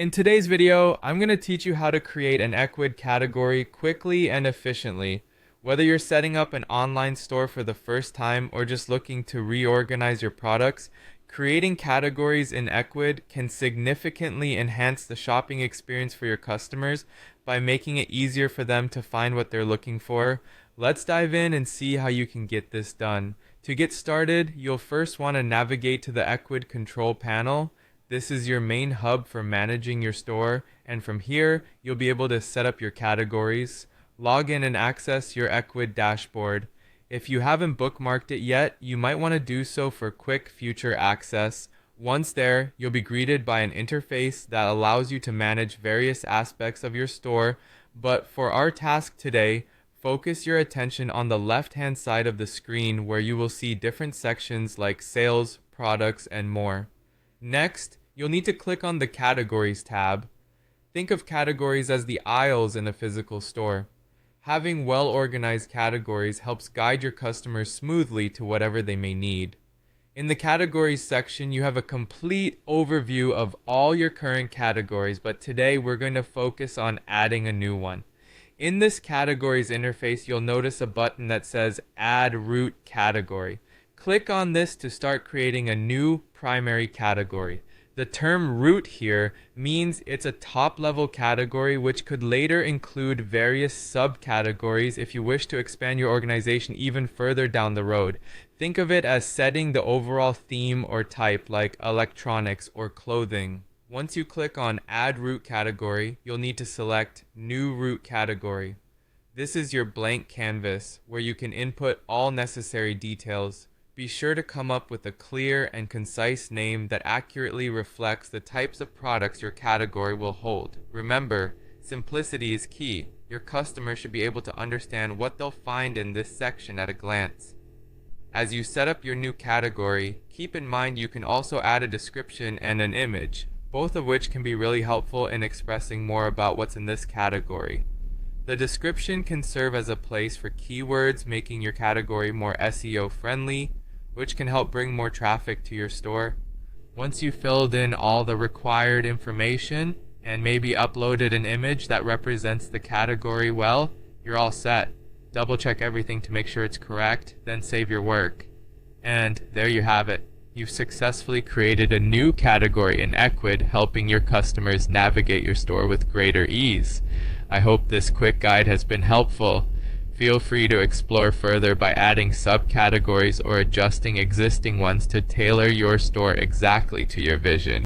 In today's video, I'm going to teach you how to create an Ecwid category quickly and efficiently. Whether you're setting up an online store for the first time or just looking to reorganize your products, creating categories in Ecwid can significantly enhance the shopping experience for your customers by making it easier for them to find what they're looking for. Let's dive in and see how you can get this done. To get started, you'll first want to navigate to the Ecwid control panel. This is your main hub for managing your store, and from here, you'll be able to set up your categories. Log in and access your Ecwid dashboard. If you haven't bookmarked it yet, you might want to do so for quick future access. Once there, you'll be greeted by an interface that allows you to manage various aspects of your store, but for our task today, focus your attention on the left-hand side of the screen where you will see different sections like sales, products, and more. Next, you'll need to click on the Categories tab. Think of categories as the aisles in a physical store. Having well-organized categories helps guide your customers smoothly to whatever they may need. In the Categories section, you have a complete overview of all your current categories, but today we're going to focus on adding a new one. In this Categories interface, you'll notice a button that says Add Root Category. Click on this to start creating a new primary category. The term root here means it's a top-level category which could later include various subcategories if you wish to expand your organization even further down the road. Think of it as setting the overall theme or type like electronics or clothing. Once you click on Add Root Category, you'll need to select New Root Category. This is your blank canvas where you can input all necessary details. Be sure to come up with a clear and concise name that accurately reflects the types of products your category will hold. Remember, simplicity is key. Your customer should be able to understand what they'll find in this section at a glance. As you set up your new category, keep in mind you can also add a description and an image, both of which can be really helpful in expressing more about what's in this category. The description can serve as a place for keywords, making your category more SEO friendly, which can help bring more traffic to your store. Once you've filled in all the required information and maybe uploaded an image that represents the category well, you're all set. Double check everything to make sure it's correct, then save your work. And there you have it. You've successfully created a new category in Ecwid, helping your customers navigate your store with greater ease. I hope this quick guide has been helpful. Feel free to explore further by adding subcategories or adjusting existing ones to tailor your store exactly to your vision.